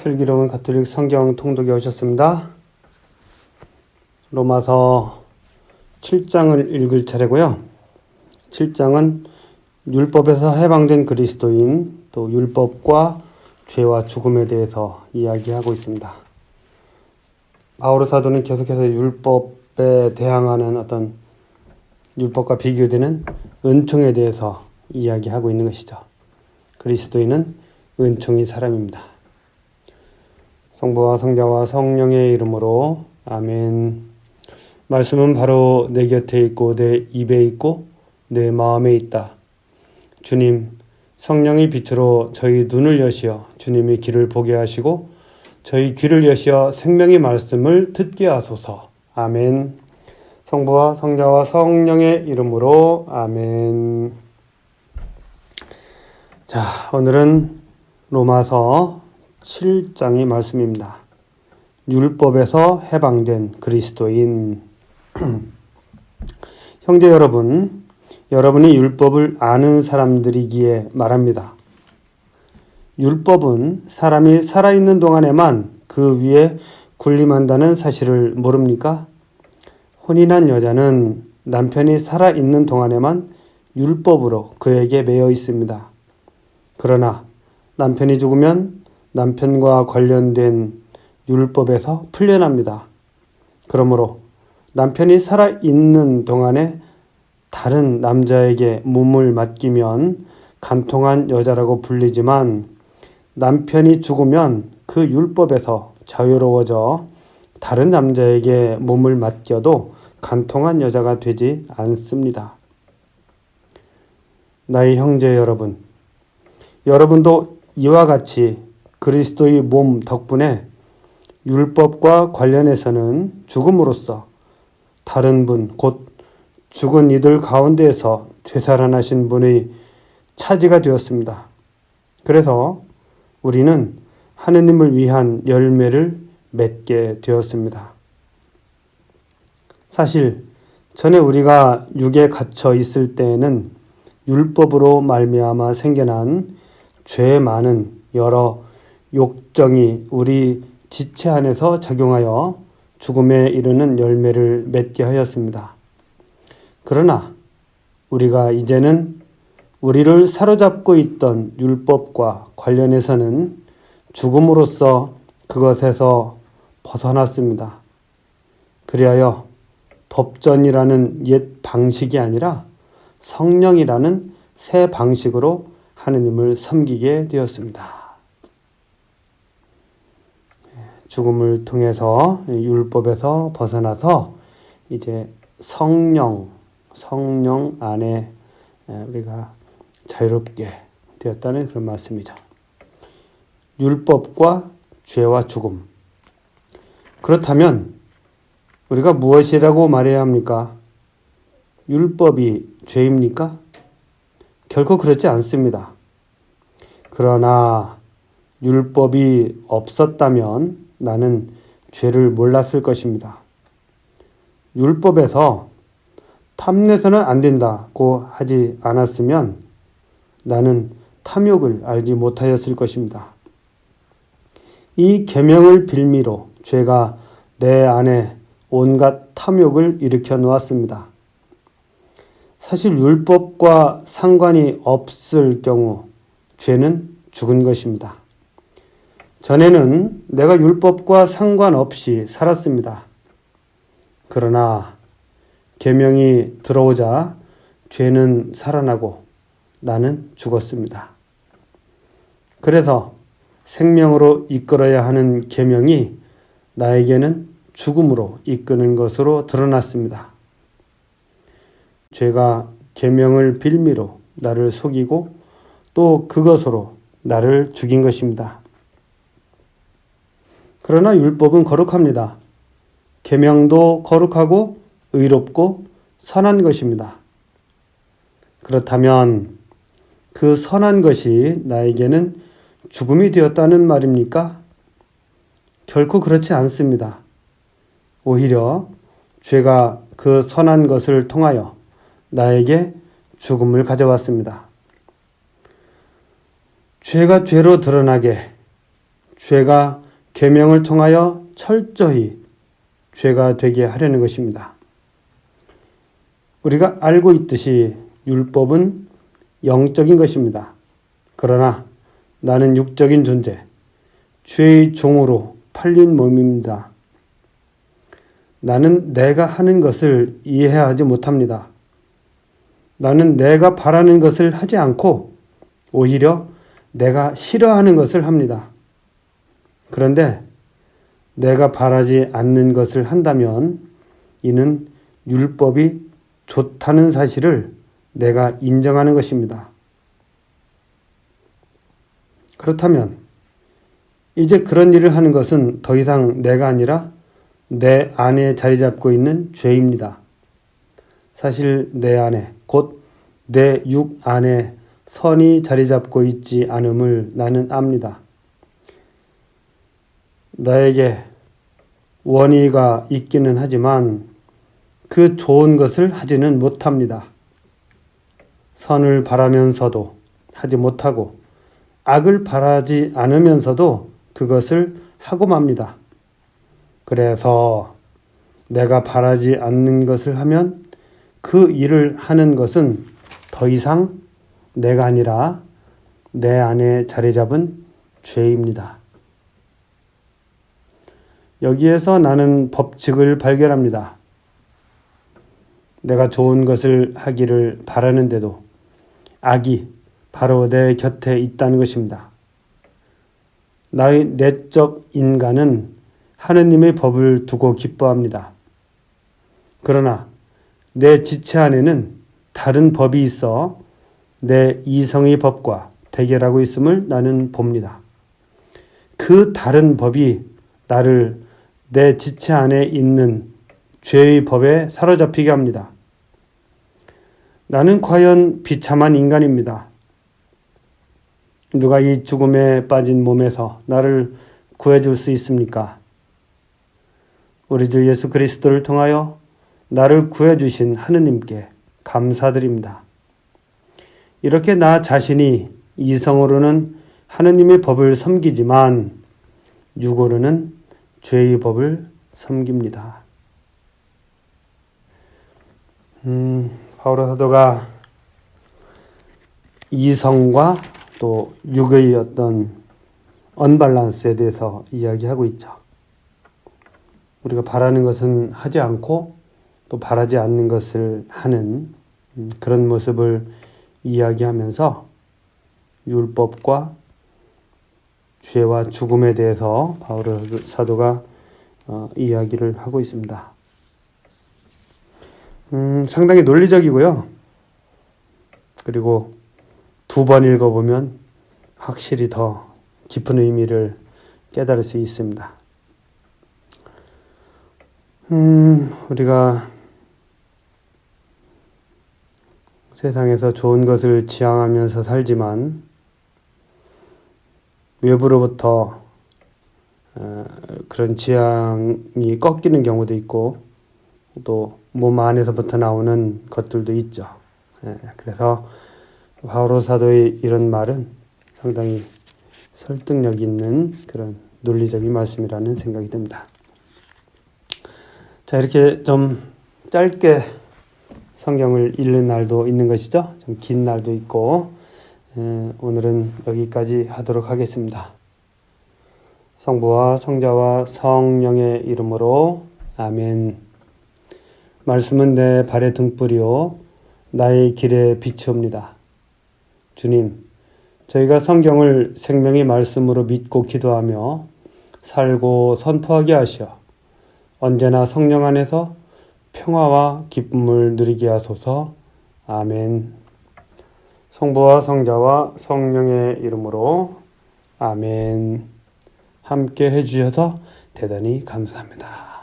슬기로운 가톨릭 성경 통독에 오셨습니다. 로마서 7장을 읽을 차례고요. 7장은 율법에서 해방된 그리스도인, 또 율법과 죄와 죽음에 대해서 이야기하고 있습니다. 바오로 사도는 계속해서 율법에 대항하는 어떤 율법과 비교되는 은총에 대해서 이야기하고 있는 것이죠. 그리스도인은 은총의 사람입니다. 성부와 성자와 성령의 이름으로 아멘. 말씀은 바로 내 곁에 있고 내 입에 있고 내 마음에 있다. 주님, 성령의 빛으로 저희 눈을 여시어 주님의 길을 보게 하시고 저희 귀를 여시어 생명의 말씀을 듣게 하소서. 아멘. 성부와 성자와 성령의 이름으로 아멘. 자, 오늘은 로마서 7장의 말씀입니다. 율법에서 해방된 그리스도인. 형제 여러분, 여러분이 율법을 아는 사람들이기에 말합니다. 율법은 사람이 살아있는 동안에만 그 위에 군림한다는 사실을 모릅니까? 혼인한 여자는 남편이 살아있는 동안에만 율법으로 그에게 매여 있습니다. 그러나 남편이 죽으면 남편과 관련된 율법에서 풀려납니다. 그러므로 남편이 살아있는 동안에 다른 남자에게 몸을 맡기면 간통한 여자라고 불리지만 남편이 죽으면 그 율법에서 자유로워져 다른 남자에게 몸을 맡겨도 간통한 여자가 되지 않습니다. 나의 형제 여러분, 여러분도 이와 같이 그리스도의 몸 덕분에 율법과 관련해서는 죽음으로써 다른 분, 곧 죽은 이들 가운데에서 되살아나신 분의 차지가 되었습니다. 그래서 우리는 하느님을 위한 열매를 맺게 되었습니다. 사실 전에 우리가 육에 갇혀 있을 때에는 율법으로 말미암아 생겨난 죄 많은 여러 욕정이 우리 지체 안에서 작용하여 죽음에 이르는 열매를 맺게 하였습니다. 그러나 우리가 이제는 우리를 사로잡고 있던 율법과 관련해서는 죽음으로써 그것에서 벗어났습니다. 그리하여 법전이라는 옛 방식이 아니라 성령이라는 새 방식으로 하느님을 섬기게 되었습니다. 죽음을 통해서 율법에서 벗어나서 이제 성령 안에 우리가 자유롭게 되었다는 그런 말씀이죠. 율법과 죄와 죽음. 그렇다면 우리가 무엇이라고 말해야 합니까? 율법이 죄입니까? 결코 그렇지 않습니다. 그러나 율법이 없었다면 나는 죄를 몰랐을 것입니다. 율법에서 탐내서는 안 된다고 하지 않았으면 나는 탐욕을 알지 못하였을 것입니다. 이 계명을 빌미로 죄가 내 안에 온갖 탐욕을 일으켜 놓았습니다. 사실 율법과 상관이 없을 경우 죄는 죽은 것입니다. 전에는 내가 율법과 상관없이 살았습니다. 그러나 계명이 들어오자 죄는 살아나고 나는 죽었습니다. 그래서 생명으로 이끌어야 하는 계명이 나에게는 죽음으로 이끄는 것으로 드러났습니다. 죄가 계명을 빌미로 나를 속이고 또 그것으로 나를 죽인 것입니다. 그러나 율법은 거룩합니다. 계명도 거룩하고 의롭고 선한 것입니다. 그렇다면 그 선한 것이 나에게는 죽음이 되었다는 말입니까? 결코 그렇지 않습니다. 오히려 죄가 그 선한 것을 통하여 나에게 죽음을 가져왔습니다. 죄가 죄로 드러나게 죄가 계명을 통하여 철저히 죄가 되게 하려는 것입니다. 우리가 알고 있듯이 율법은 영적인 것입니다. 그러나 나는 육적인 존재, 죄의 종으로 팔린 몸입니다. 나는 내가 하는 것을 이해하지 못합니다. 나는 내가 바라는 것을 하지 않고 오히려 내가 싫어하는 것을 합니다. 그런데 내가 바라지 않는 것을 한다면 이는 율법이 좋다는 사실을 내가 인정하는 것입니다. 그렇다면 이제 그런 일을 하는 것은 더 이상 내가 아니라 내 안에 자리 잡고 있는 죄입니다. 사실 내 안에, 곧 내 육 안에 선이 자리 잡고 있지 않음을 나는 압니다. 나에게 원의가 있기는 하지만 그 좋은 것을 하지는 못합니다. 선을 바라면서도 하지 못하고 악을 바라지 않으면서도 그것을 하고 맙니다. 그래서 내가 바라지 않는 것을 하면 그 일을 하는 것은 더 이상 내가 아니라 내 안에 자리 잡은 죄입니다. 여기에서 나는 법칙을 발견합니다. 내가 좋은 것을 하기를 바라는데도 악이 바로 내 곁에 있다는 것입니다. 나의 내적 인간은 하느님의 법을 두고 기뻐합니다. 그러나 내 지체 안에는 다른 법이 있어 내 이성의 법과 대결하고 있음을 나는 봅니다. 그 다른 법이 나를 내 지체 안에 있는 죄의 법에 사로잡히게 합니다. 나는 과연 비참한 인간입니다. 누가 이 죽음에 빠진 몸에서 나를 구해줄 수 있습니까? 우리 주 예수 그리스도를 통하여 나를 구해주신 하느님께 감사드립니다. 이렇게 나 자신이 이성으로는 하느님의 법을 섬기지만 육으로는 죄의 법을 섬깁니다. 바오로 사도가 이성과 또 육의 어떤 언밸런스에 대해서 이야기하고 있죠. 우리가 바라는 것은 하지 않고 또 바라지 않는 것을 하는 그런 모습을 이야기하면서 율법과 죄와 죽음에 대해서 바오로 사도가 이야기를 하고 있습니다. 상당히 논리적이고요. 그리고 두 번 읽어보면 확실히 더 깊은 의미를 깨달을 수 있습니다. 우리가 세상에서 좋은 것을 지향하면서 살지만 외부로부터 그런 지향이 꺾이는 경우도 있고 또 몸 안에서부터 나오는 것들도 있죠. 그래서 바오로 사도의 이런 말은 상당히 설득력 있는 그런 논리적인 말씀이라는 생각이 듭니다. 자, 이렇게 좀 짧게 성경을 읽는 날도 있는 것이죠. 좀 긴 날도 있고 오늘은 여기까지 하도록 하겠습니다. 성부와 성자와 성령의 이름으로 아멘. 말씀은 내 발의 등불이요 나의 길의 빛이옵니다. 주님, 저희가 성경을 생명의 말씀으로 믿고 기도하며 살고 선포하게 하시어 언제나 성령 안에서 평화와 기쁨을 누리게 하소서. 아멘. 성부와 성자와 성령의 이름으로 아멘. 함께 해주셔서 대단히 감사합니다.